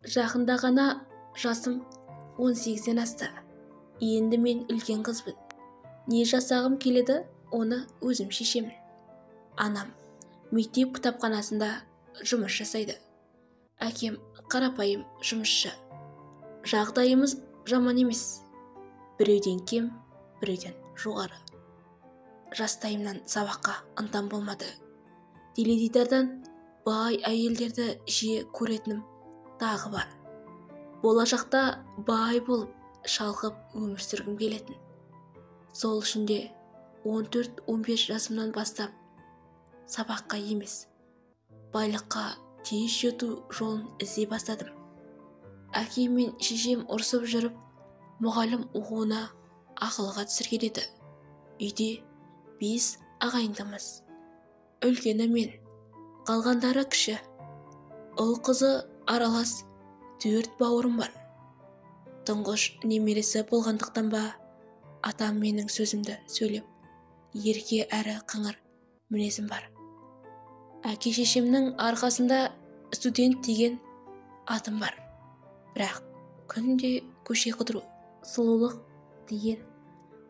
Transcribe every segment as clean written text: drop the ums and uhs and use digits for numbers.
Жақында ғана жасым 18-ден асты. Енді мен үлкен қызбын. Не жасағым келеді, оны өзім шешемін. Анам мектеп кітапханасында жұмыс жасайды. Әкем қарапайым жұмысшы. Жағдайымыз жаман емес. Біреуден кем, біреуден жоғары. Жастайымнан сабаққа ынтам болмады. Теледидардан бай әйелдерді жиі көретінім тағы бар. Болашақта бай болып, шалқып өмір сүргім келетін. Сол үшін де 14-15 жасымнан бастап сабаққа емес, байлыққа тез жету жолын іздей бастадым. Әкем мен шешем ұрсып жүріп, мұғалім оқуына ақылға түсірген еді. Үйде 5 ағайындымыз. Үлкені мен, қалғандары кіші. Ұл қызы аралас 4 бауырым бар. Тұңғыш немересі болғандықтан ба, атам менің сөзімді сөйлеп, ерке әрі қыңыр мінезім бар. Әке шешемнің арқасында студент деген атым бар. Бірақ күнде көше қыдыру, сұлулық деген,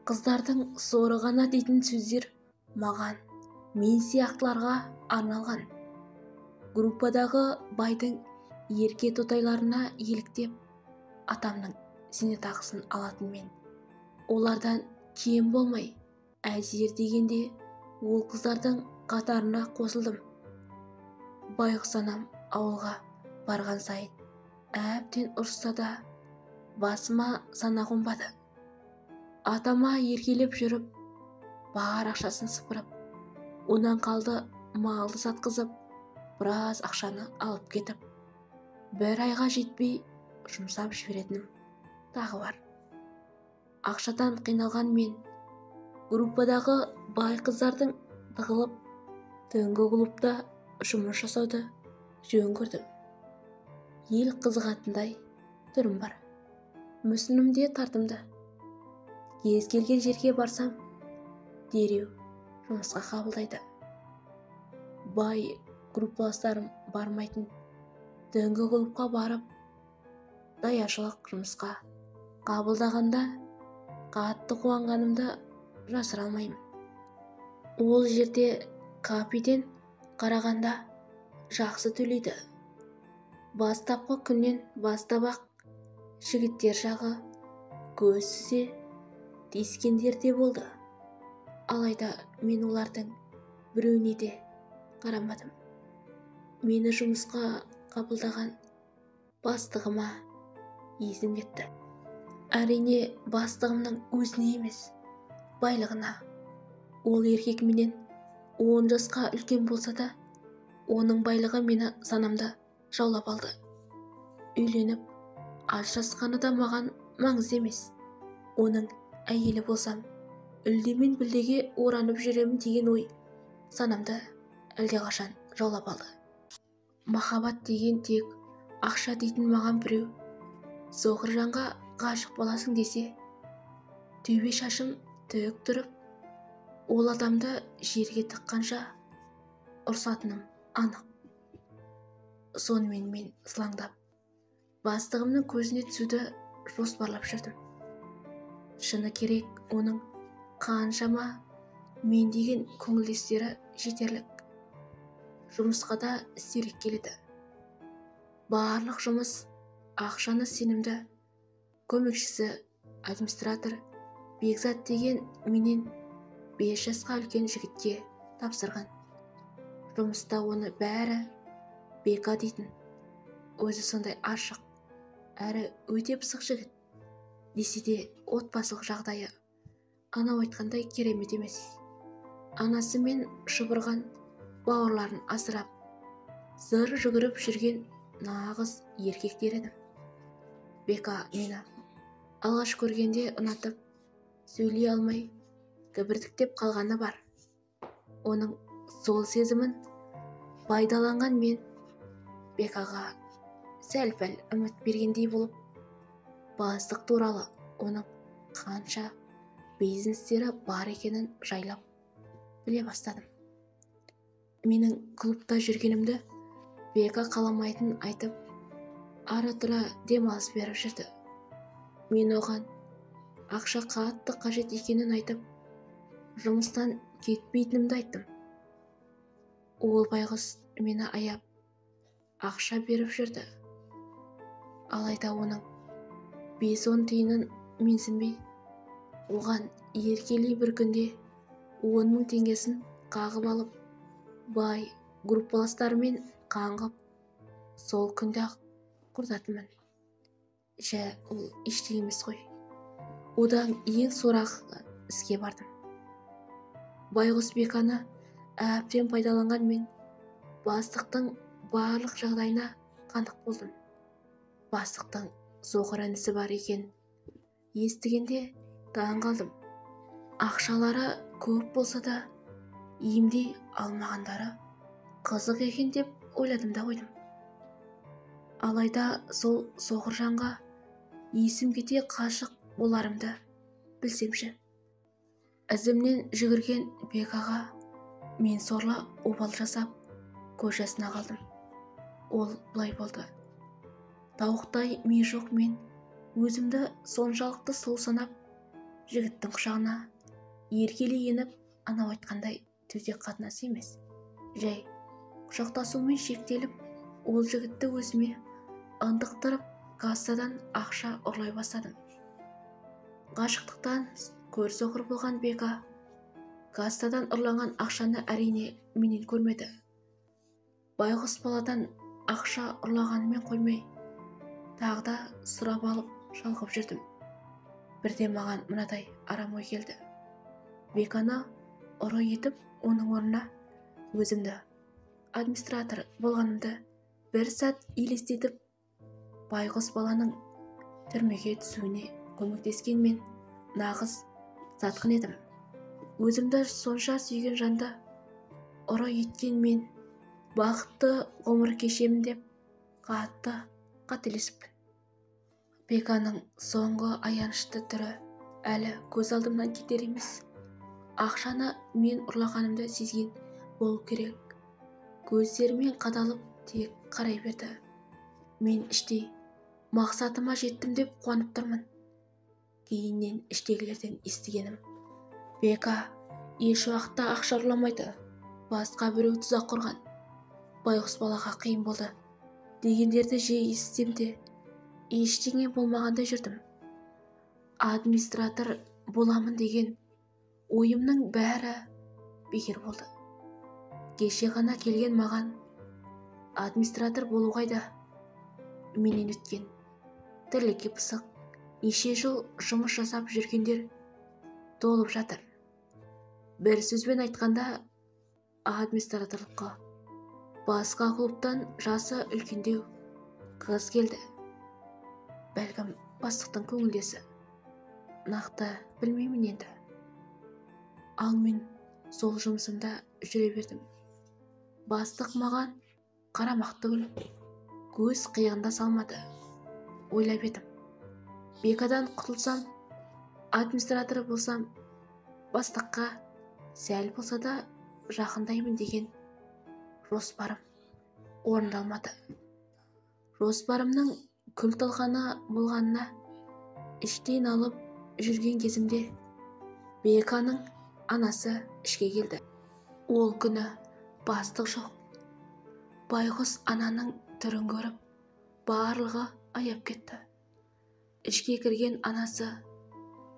қыздардың соры ғана дейтін сөздер маған, мен сияқтыларға арналған. Группадағы байдың ерке тотайларына еліктеп, атамның зейнетақысын алатын мен. Олардан кем болмай, әзер дегенде ол қыздардың қатарына қосылдым. Байғұс анам ауылға барған сайын әбден ұрысса да басыма сана қонбады. Атама еркелеп жүріп, бар ақшасын сыпырып, онан қалды малды сатқызып, біраз ақшаны алып кетіп, бір айға жетпей жұмсап жіберетінім тағы бар. Ақшадан қиналған мен группадағы бай қыздардың тығылып түнгі клубта жұмыс жасауды жөн көрдім. Ел қызығатындай түрім бар. Мүсінім де тартымды. Кез келген жерге барсам, дереу жұмысқа қабылдайды. Бай группаластарым бармайтын түнгі клубқа барып, даяшылық жұмысқа қабылдағанда қатты қуанғанымды жасыра алмаймын. Ол жерде капитен қарағанда жақсы төлейді. Бастапқы күннен бастап-ақ жігіттер жағы көз сүзе тиіскендер де болды. Алайда мен олардың біреуіне де қарамадым. Мені жұмысқа қабылдаған бастығыма есім кетті. Әрине, бастығымның өзіне емес, байлығына. Ол еркек менен 10 жасқа үлкен болса да, оның байлығы мені санамда жаулап алды. Үйленіп, ажырасқаны да маған маңызды емес. Оның әйелі болсам, үлдемен білдеге оранып жүремін деген ой санамды әлдеқашан жаулап алды. Махаббат деген тек ақша дейтін маған біреу соқыр жанға ғашық боласың десе, төбе шашым тік тұрып, ол адамды жерге тыққанша ұрсатыным анық. Сонымен мен сылаңдап, бастығымның көзіне түсуді жоспарлап жүрдім. Шыны керек, оның қаншама мен деген көңілдестері жетерлік. Жұмысқа да сирек келеді. Барлық жұмыс ақшаны сенімді көмекшісі администратор Бекзат деген менен 5 жасқа үлкен жігітке тапсырған. Жұмыста оны бәрі Бека дейтін. Өзі сондай ашық, әрі өте пысық жігіт. Десе де отбасылық жағдайы анау айтқандай керемет емес. Анасы мен шұбырған бауырларын асырап, зыр жүгіріп жүрген нағыз еркектер еді. Бека мені алғаш көргенде ұнатып, сөйлей алмай, кібіртіктеп қалғаны бар. Оның сол сезімін пайдаланған мен Бекаға сәл-пәл үміт бергендей болып, бастық туралы оның қанша бизнестері бар екенін жайлап біле бастадым. Менің клубта жүргенімді Бека қаламайтын айтып, ара-тұра демалыс беріп жүрді. Мен оған ақша қатты қажет екенін айтып, жұмыстан кетпейтінімді айттым. Ол байғұс мені аяп, ақша беріп жүрді. Алайда оның 5-10 тиынын менсінбей, оған еркелей бір күнде 10 000 теңгесін қағып алып, бай группаластарымен қаңғып, сол күнде-ақ құртатынмын. Ол ештеңе емес қой. Одан ең сорақы іске бардым. Байғұс Беканы әбден пайдаланған мен бастықтың барлық жағдайына қанық болдым. Бастықтың соқыр інісі бар екен естігенде таң қалдым. Ақшалары көп болса да емдей алмағандары қызық екен деп ойладым да қойдым. Алайда сол соқыр жанға есім кете қашық боларымды білсемші. Ізімнен жүгірген Бек аға мен сорлы обал жасап көз жасына қалдым. Ол бұлай болды. Тауықтай ми жоқ мен өзімді соншалықты сол санап, жігіттің құшағына еркелей еніп, анау айтқандай төсек қатынас емес, жай құшақтасумен шектеліп, ол жігітті өзіме ынтықтырып, кассадан ақша ұрлай бастадым. Ғашықтықтан көрсоқыр болған Бека кассадан ұрланған ақшаны әрине менен көрмеді. Байғұс баладан ақша ұрлағанымен қоймай, тағы да сұрап алып шалқып жүрдім. Бірде маған мынадай арам ой келді. Беканы ұры етіп, оның орнына өзімді администратор болғанымды бір сәт елестетіп, байғұс баланың түрмеге түсуіне көмектескенмен нағыз сатқын едім. Өзімді сонша сүйген жанды ұры еткен мен бақытты ғұмыр кешемін деп қатты қателесіппін. Беканың соңғы аянышты түрі әлі көз алдымнан кетер емес. Ақшаны мен ұрлағанымды сезген болу керек. Көздерімен қадалып тек қарай берді. Мен іштей мақсатыма жеттім деп қуанып тұрмын. Кейіннен іштегілерден естігенім: Бека еш уақытта ақша ұрламайды, басқа біреу тұзақ құрған, байғұс балаға қиын болды дегендерді жиі естісем де, ештеңе болмағандай жүрдім. Администратор боламын деген ойымның бәрі бекер болды. Кеше ғана келген маған администратор болу қайда? Менен өткен, тірлікке пысық, неше жыл жұмыс жасап жүргендер толып жатыр. Бір сөзбен айтқанда, администраторлыққа басқа клубтан жасы үлкендеу қыз келді. Бәлкім бастықтың көңілдесі. Нақты білмеймін енді. Ал мен сол жұмысымда жүре бердім. Бастық маған қарамақ түгіл, көз қиығында салмады. Ойлап едім, Бекадан құтылсам, администратор болсам, бастыққа сәл болса да жақындаймын деген жоспарым орындалмады. Жоспарымның күл талқаны болғанына іштей налып жүрген кезімде Беканың анасы ішке келді. Ол күні бастық жоқ. Байғұс ананың түрін көріп, барлығы аяп кетті. Ішке кірген анасы: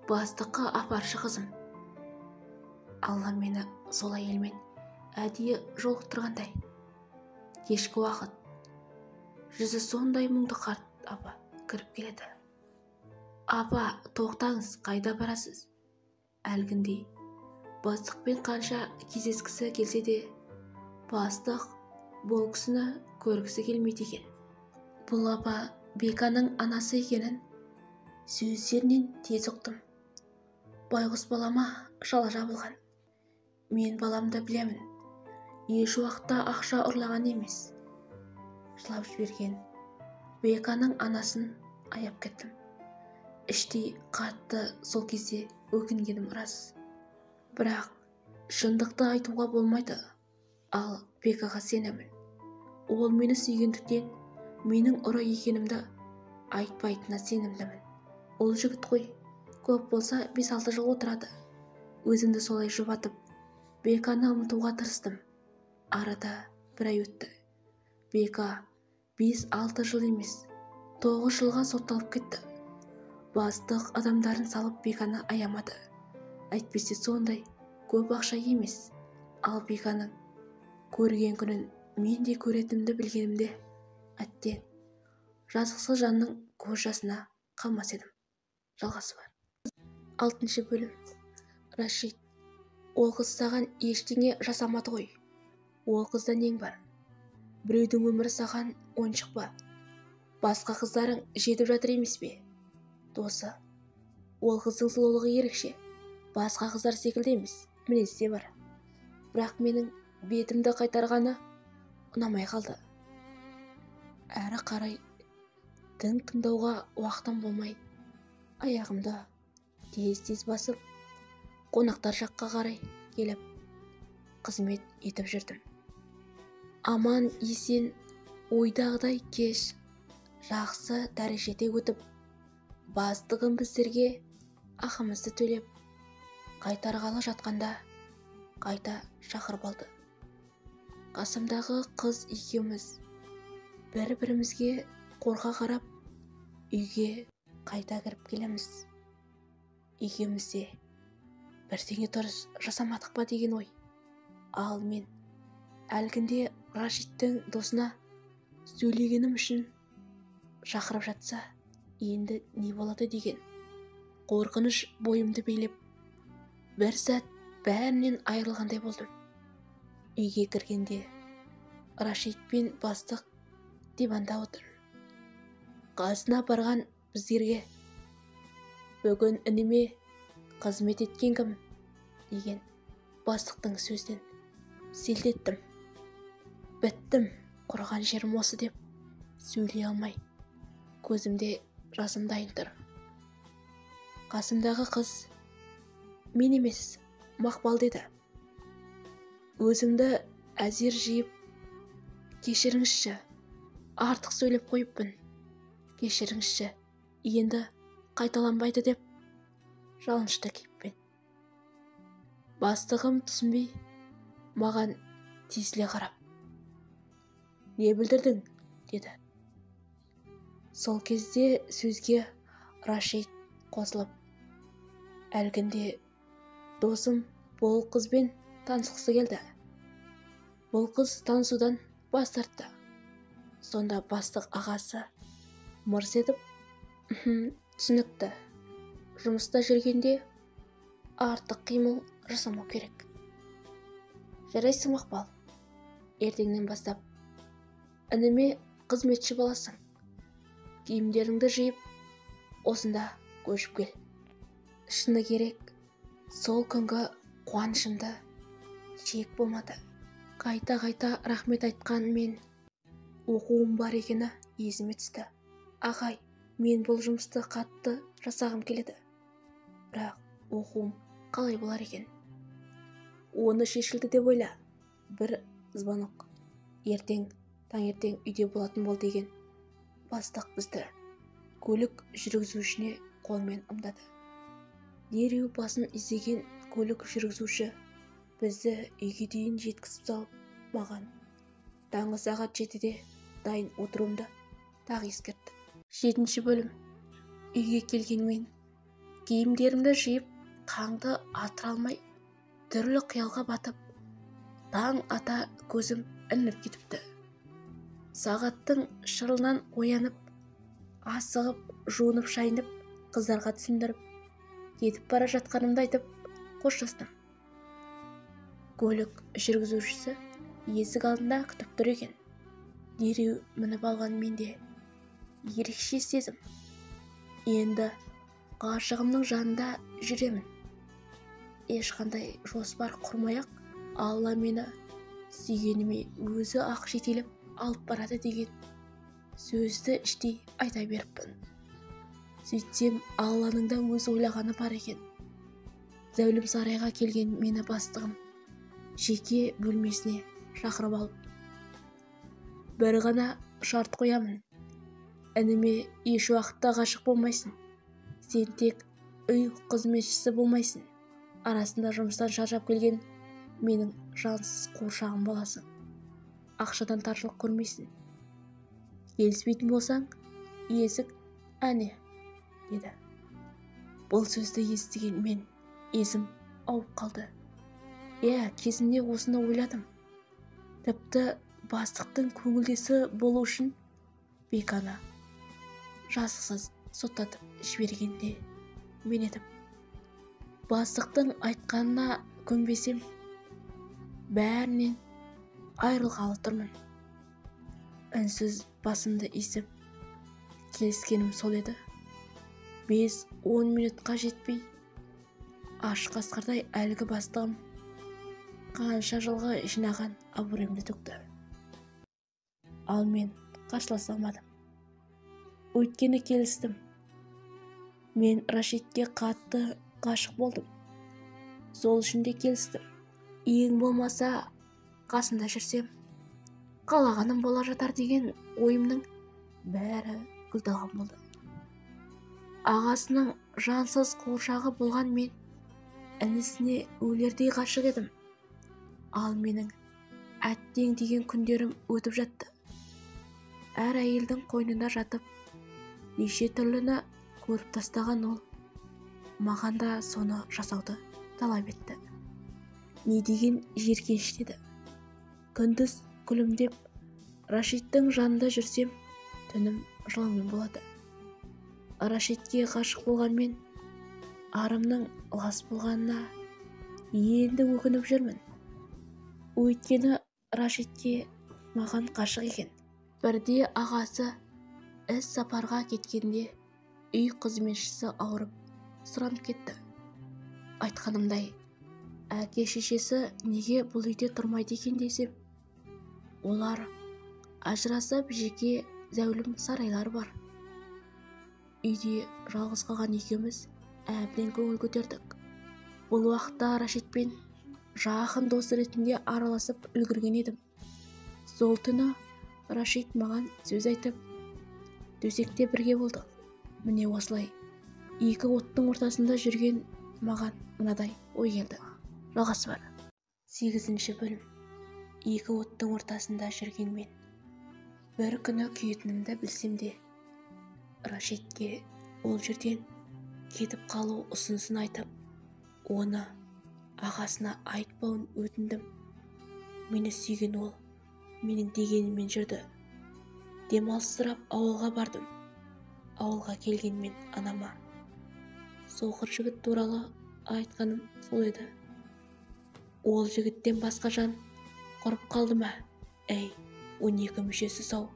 бастыққа апаршы қызым. Алла мені сол әйелмен әдейі жолықтырғандай. Кешкі уақыт. Жүзі сондай мұңды қарт апа кіріп келеді. Апа, тоқтаңыз, қайда барасыз? Әлгіндей бастықпен қанша кездескісі келсе де, бастық бұл кісіні көргісі келмейді екен. Бұл апа Беканың анасы екенін сөздерінен тез ұқтым. Байғұс балама жала жабылған. Мен баламды білемін. Еш уақытта ақша ұрлаған емес. Жылап жіберген Беканың анасын аяп кеттім. Іштей қатты сол кезде өкінгенім рас. Бірақ шындықты айтуға болмайды. Ал Бекаға сенемін. Ол мені сүйгендіктен менің ұры екенімді айтпайтынына сенімдімін. Ол жігіт қой, көп болса 5-6 жыл отырады. Өзімді солай жұбатып, Беканы ұмытуға тырыстым. Арада бір ай өтті. Бека 5-6 жыл емес, 9 жылға сотталып кетті. Бастық адамдарын салып Беканы аямады. Әйтпесе сондай көп ақша емес. Ал Беканың көрген күнін мен де көретімді білгенімде, әттең, жазықсыз жанның көз жасына қалмас едім. Жалғасы бар. 6 бөлім. Рашид, ол қыз саған ештеңе жасамады ғой. Ол қызда нең бар? Біреудің өмірі саған ойыншық па? Басқа қыздарың жетіп жатыр емес пе? Досы, ол қыздың сұлулығы ерекше. Басқа қыздар секілді емес, мінезі де бар. Бірақ менің бетімді қайтарғаны ұнамай қалды. Әрі қарай тың тыңдауға уақытым болмай, аяғымды тез басып, қонақтар жаққа қарай келіп, қызмет етіп жүрдім. Аман есен, ойдағыдай кеш жақсы дәрежеде өтіп, бастығым біздерге ақымызды төлеп, қайтарғалы жатқанда қайта шақырып алды. Қасымдағы қыз екеуміз бір-бірімізге қорқа қарап, үйге қайта кіріп келеміз. Екеумізде бірдеңе дұрыс жасамадық па деген ой. Ал мен әлгінде Рашидтің досына сөйлегенім үшін шақырып жатса, енді не болады деген қорқыныш бойымды билеп, бір сәт бәрінен айырылғандай болдым. Үйге кіргенде Рашид пен бастық диванда отыр. Қасына барған біздерге бүгін ініме қызмет еткен кім деген бастықтың сөзден селт еттім. Біттім, құрған жерім осы деп сөйлей алмай, көзімде жасым дайын тұр. Қасымдағы қыз мен емес, Мақпал деді. Өзімді әзер жиып, кешіріңізші, артық сөйлеп қойыппын. Кешіріңізші, енді қайталанбайды деп жалынышты кейіппен. Бастығым түсінбей маған тесіле қарап, не білдірдің, деді. Сол кезде сөзге Рашид қосылып, әлгінде досым бұл қызбен танысқысы келді. Бұл қыз танысудан бас тартты. Сонда бастық ағасы мырс етіп, түсінікті, жұмыста жүргенде артық қимыл жасамау керек. Жарайсың, Мақпал, ертеңнен бастап ініме қызметші боласың. Киімдеріңді жиып, осында көшіп кел. Шыны керек, сол күнгі қуанышымда шек болмады. Қайта рахмет айтқан мен оқуым бар екені есіме түсті. Ағай, мен бұл жұмысты қатты жасағым келеді. Бірақ оқуым қалай болар екен? Оны шешілді деп ойла. Бір звонок. Ертең, таңертең үйде болатын бол деген бастық бізді көлік жүргізушісіне қолмен ымдады. Дереу басын изеген көлік жүргізуші бізді үйге дейін жеткізіп салып, маған таңғы сағат 7-де дайын отыруымды тағы ескертті. 7 бөлім. Үйге келгенмен киімдерімді жиып, таңды атыра алмай, түрлі қиялға батып, таң ата көзім ілініп кетіпті. Сағаттың шырылынан оянып, асығып, жуынып, шайынып, қыздарға түсіндіріп, кетіп бара жатқанымды айтып, қоштастым. Көлік жүргізушісі есік алдында күтіп тұр екен. Дереу мініп алған менде ерекше сезім. Енді ғашығымның жанында жүремін. Ешқандай жоспар құрмай-ақ, Алла мені сүйгеніме өзі ақ жетелеп алып барады деген сөзді іштей айта беріппін. Сөйтсем, Алланың да өз ойлағаны бар екен. Зәулім сарайға келген мені бастығым жеке бөлмесіне шақырып алып, бір ғана шарт қоямын. ініме еш уақытта ғашық болмайсың. Сен тек үй қызметшісі болмайсың. Арасында жұмыстан шаршап келген менің жансыз қуыршағым боласың. Ақшадан таршылық көрмейсің. Келіспейтін болсаң, есік әне, деді. Бұл сөзді естіген мен есім ауып қалды. Кезінде осыны ойладым. Тіпті бастықтың көңілдесі болу үшін Беканы жазықсыз соттатып жібергенде мен едім. Бастықтың айтқанына көнбесем, бәрінен айырылғалы тұрмын. Үнсіз басымды изеп, келіскенім сол еді. 5-10 минутқа жетпей, аш қасқырдай әлгі бастығым қанша жылғы жинаған абыройымды төкті. Ал мен қарсыласа алмадым. Өйткені келістім. Мен Рашидке қатты ғашық болдым. Сол үшін де келістім. Ең болмаса қасында жүрсем, қалағаным бола жатар деген ойымның бәрі күлталған болды. Ағасының жансыз қуыршағы болған мен інісіне өлердей ғашық едім. Ал менің әттең деген күндерім өтіп жатты. Әр әйелдің қойнында жатып, неше түрліні көріп тастаған ол, маған да соны жасауды талап етті. Не деген жеркеніш деді. Күндіз күлімдеп Рашидтің жанында жүрсем, түнім жылаумен болады. Рашидке ғашық болғанмен, арымның лас болғанына енді өкініп жүрмін. Өйткені Рашидке маған ғашық екен. Бірде ағасы іс сапарға кеткенде үй қызметшісі ауырып сұранып кетті. Айтқанымдай, әке-шешесі неге бұл үйде тұрмайды екен десем, олар ажырасып жеке зәулім сарайлар бар. Үйде жалғыз қалған екеуміз әбден көңіл көтердік. Бұл уақытта Рашидпен жақын дос ретінде араласып үлгерген едім. Сол түні Рашид маған сөз айтып, төсекте бірге болдық. Міне осылай, екі оттың ортасында жүрген маған мынадай ой келді. Жалғасы бар. 8-ші бөлім. Екі оттың ортасында жүрген мен. Бір күні күйетінімді білсем де, Рашидке ол жерден кетіп қалу ұсынысын айтып, оны ағасына айтпауын өтіндім. Мені сүйген ол менің дегеніммен жүрді. Демалыстырап ауылға бардым. Ауылға келгенмен анама соқыр жігіт туралы айтқаным сол еді. Ол жігіттен басқа жан құрып қалды ма? 12 мүшесі сау,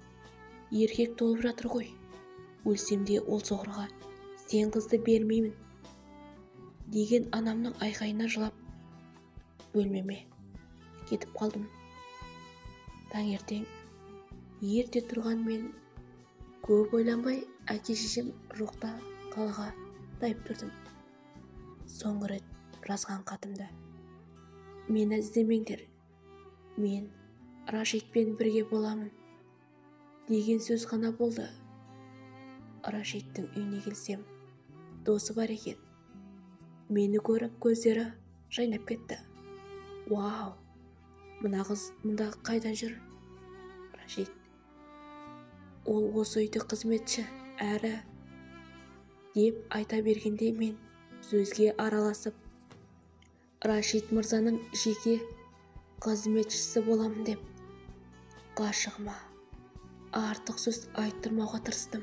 еркек толып жатыр ғой. Өлсем де ол соқырға сен қызды бермеймін деген анамның айқайына жылап, бөлмеме кетіп қалдым. Таңертең ерте тұрған мен көп ойланбай әке-шешем жоқта қалаға тайып тұрдым. Соңғы рет жазған хатымда: мені іздемеңдер, мен Рашидпен бірге боламын деген сөз ғана болды. Рашидтің үйіне келсем, досы бар екен. Мені көріп көздері жайнап кетті. Вау, мына қыз мұнда қайдан жүр? Рашид, ол осы үйде қызметші әрі деп айта бергенде мен сөзге араласып, Рашид мырзаның жеке қызметшісі боламын деп ғашығыма артық сөз айттырмауға тырыстым.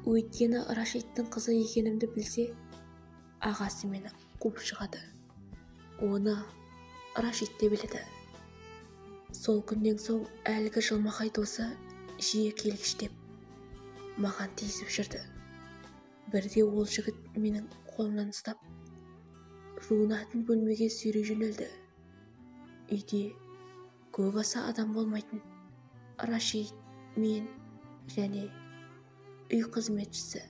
Өйткені Рашидтің қызы екенімді білсе, ағасы мені қуып шығады. Оны Рашид те біледі. Сол күннен соң әлгі жылмақай досы жиі келгіштеп маған тиісіп жүрді. Бірде ол жігіт менің қолымнан ұстап, жуынатын бөлмеге сүйрей жөнелді. Үйде көп аса адам болмайтын. Рашид, мен және үй қызметшісі.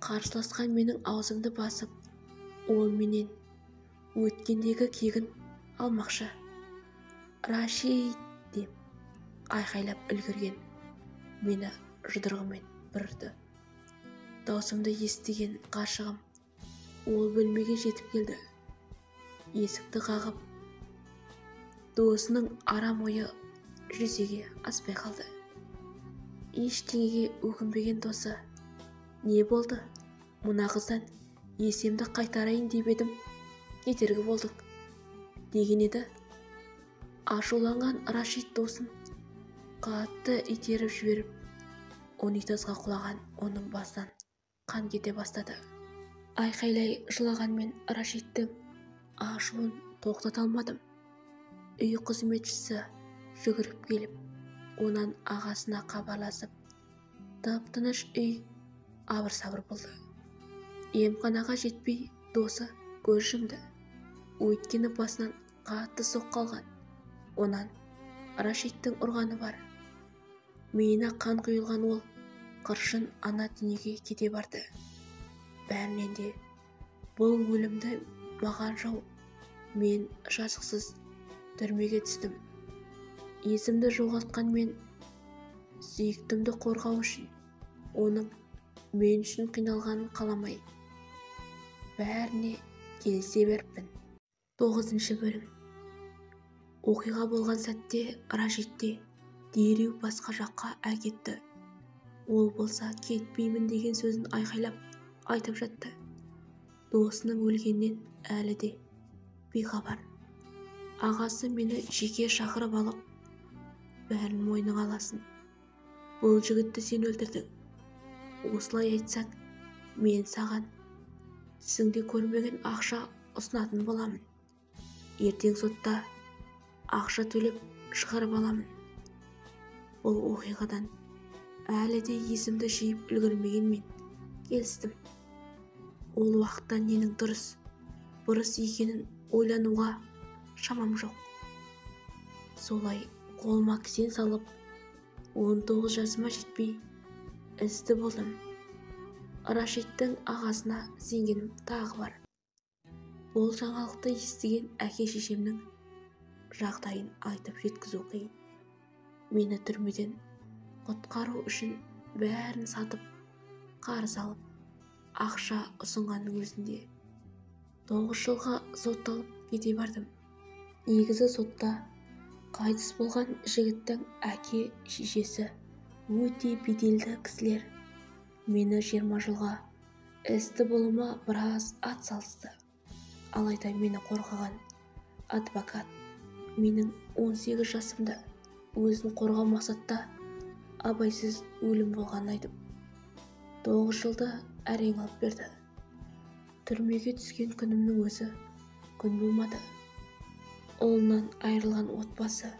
Қарсыласқан менің аузымды басып, ол менен өткендегі кегін алмақшы. Рашид деп айқайлап үлгерген. Мені жұдырығымен бүрді. Даусымды естіген ғашығым ол бөлмеге жетіп келді. Есікті қағып, досының арам ойы жүзеге аспай қалды. Ештеңеге өкінбеген досы: «Не болды? Мына қыздан есемді қайтарайын деп едім, кедергі болдық», деген еді. Ашуланған Рашид досын қатты итеріп жіберіп, унитазға құлаған оның басынан қан кете бастады. Айқайлай жылағанмен Рашидтің ашуын тоқтата алмадым. Үй қызметшісі жүгіріп келіп, онан ағасына хабарласып, тып-тыныш үй абыр-сабыр болды. Емханаға жетпей досы көз жұмды. Өйткені басынан қатты соққы алған. Онан Рашидтің ұрғаны бар. Миына қан құйылған ол қыршын ана дүниеге кете барды. Бәрінен де бұл өлімді маған жау. Мен жазықсыз түрмеге түстім. Есімді жоғалтқан мен сүйіктімді қорғау үшін, оның мен үшін қиналғанын қаламай, бәріне келісе беріппін. 9 бөлім. Оқиға болған сәтте Рашидте дереу басқа жаққа әкетті. Ол болса кетпеймін деген сөзін айқайлап айтып жатты. Досының өлгеннен әлі де бейхабар. Ағасы мені жеке шақырып алып, бәрін мойныңа аласың. Бұл жігітті сен өлтірдің. Осылай айтсаң, мен саған түсіңде көрмеген ақша ұсынатын боламын. Ертең сотта ақша төлеп шығарып аламын. Бұл оқиғадан әлі де есімді жиып үлгермегенмен келістім. Ол уақытта ненің дұрыс, бұрыс екенін ойлануға шамам жоқ. Солай қолыма кісен салып, 19 жасыма жетпей істі болдым. Рашидтің ағасына сенгенім тағы бар. Бұл жаңалықты естіген әке-шешемнің жағдайын айтып жеткізу қиын. Мені түрмеден құтқару үшін бәрін сатып, қарыз алып, ақша ұсынғанның өзінде 9 жылға сотталып кете бардым. Негізі сотта қайтыс болған жігіттің әке-шешесі өте беделді кісілер. Мені 20 жылға істі болуыма біраз ат салысты. Алайда мені қорғаған адвокат менің 18 жасымда өзін қорғау мақсатта абайсыз өлім болғанын айтып, 9 жылда әрең алып берді. Түрмеге түскен күнімнің өзі күн болмады. Ұлынан айырылған отбасы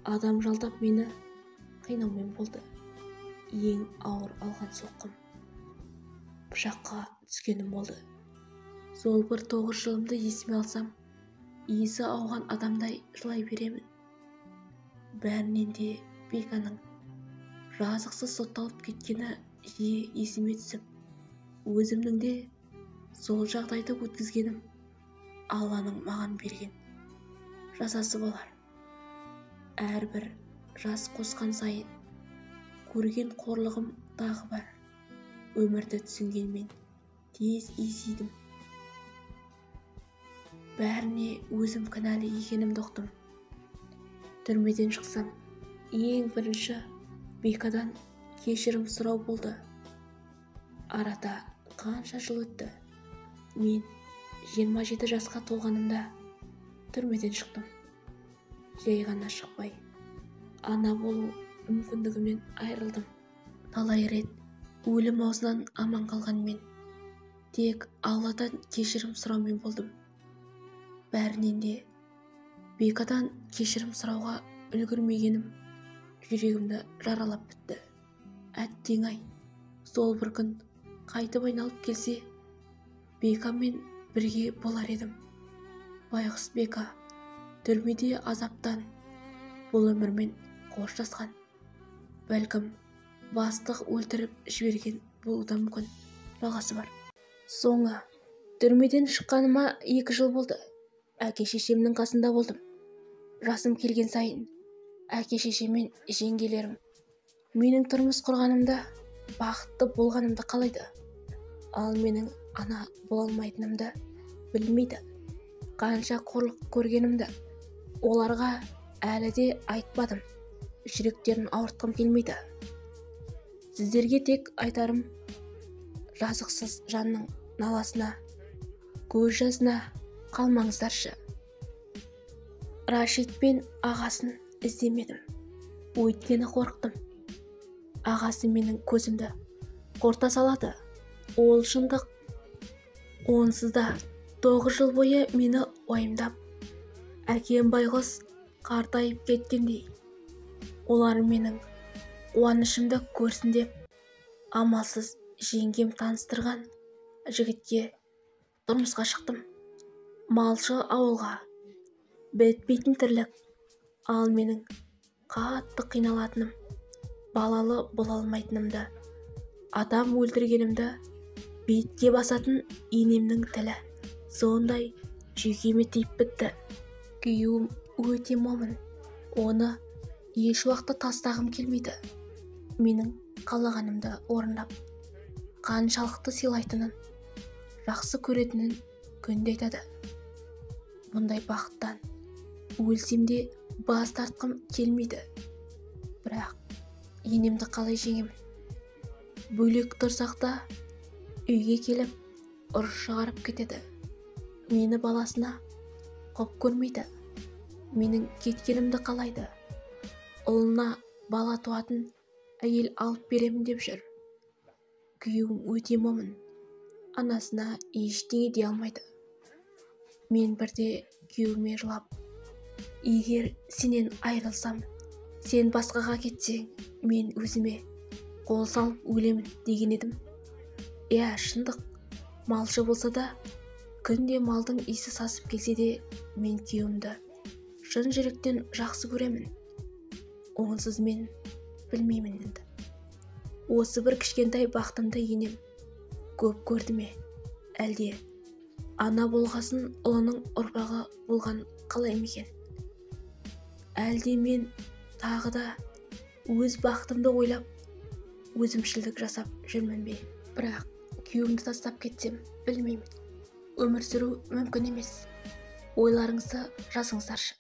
адам жалдап мені қинаумен болды. Ең ауыр алған соққым пышаққа түскенім болды. Сол бір 9 жылымды есіме алсам, есі ауған адамдай жылай беремін. Бәрінен де Беканың жазықсыз сотталып кеткені жиі есіме түсіп, өзімнің де сол жағдайды өткізгенім Алланың маған берген жазасы болар. Әрбір жас қосқан сайын көрген қорлығым тағы бар. Өмірді түсінгенмен тез есейдім. Бәріне өзім кінәлі екенімді ұқтым. Түрмеден шықсам, ең бірінші Бекадан кешірім сұрау болды. Арада қанша жыл өтті. Мен 27 жасқа толғанымда түрмеден шықтым. Жай ғана шықпай, ана болу мүмкіндігімнен айырылдым. Талай рет өлім аузынан аман қалған мен тек Алладан кешірім сұраумен болдым. Бәрінен де Бекадан кешірім сұрауға үлгермегенім жүрегімді жаралап бітті. Әттең-ай, сол бір күн қайтып айналып келсе, Бекамен бірге болар едім. Байғұс Бека түрмеде азаптан бұл өмірмен қоштасқан. Бәлкім бастық өлтіріп жіберген болуы да мүмкін. Жалғасы бар. Соңы түрмеден шыққаныма 2 жыл болды. Әке-шешемнің қасында болдым. Жасым келген сайын әке-шешем мен жеңгелерім Менің тұрмыс құрғанымда бақытты болғанымды қалайды, ал менің ана бола алмайтынымды білмейді. Қанша қорлық көргенімді оларға әлі де айтпадым. Жүректерін ауыртқым келмейді. Сіздерге тек айтарым, жазықсыз жанның наласына, көз жасына қалмаңыздаршы. Рашид пен ағасын іздемедім, өйткені қорықтым. Ағасы менің көзімді қорта салады. Ол шындық. Онсыз да 9 жыл бойы мені уайымдап, әкем байғұс қартайып кеткендей. Олар менің қуанышымды көрсін деп, амалсыз жеңгем таныстырған жігітке тұрмысқа шықтым. Малшы ауылға, бітпейтін тірлік. Ал менің қатты қиналатыным, балалы бола алмайтынымды, атам өлтіргенімді бетке басатын енемнің тілі сондай жүйкеме тиіп бітті. Күйеуім өте момын, оны еш уақытта тастағым келмейді. Менің қалағанымды орындап, қаншалықты сыйлайтынын, жақсы көретінін күнде айтады. Бұндай бақыттан өлсем де бас тартқым келмейді. Бірақ енемді қалай жеңемін? Бөлек тұрсақ та үйге келіп ұрыс шығарып кетеді. Мені баласына құп көрмейді. Менің кеткенімді қалайды. Ұлына бала туатын әйел алып беремін деп жүр. Күйеуім өте момын, анасына ештеңе дей алмайды. Мен бірде күйеуіме жылап, егер сенен айырылсам, сен басқаға кетсең, мен өзіме қол салып өлемін деген едім. Шындық. Малшы болса да, күнде малдың иісі сасып келсе де, мен күйеуімді шын жүректен жақсы көремін. Онсыз мен білмеймін енді. Осы бір кішкентай бақытымды енем көп көрді ме? Әлде ана болғасын ұлының ұрпағы болған қалай мекен? Әлде мен тағы да өз бақытымды ойлап, өзімшілдік жасап жүрмін бе? Бірақ күйеуімді тастап кетсем, білмеймін. Өмір сүру мүмкін емес. Ойларыңызды жазыңыздаршы.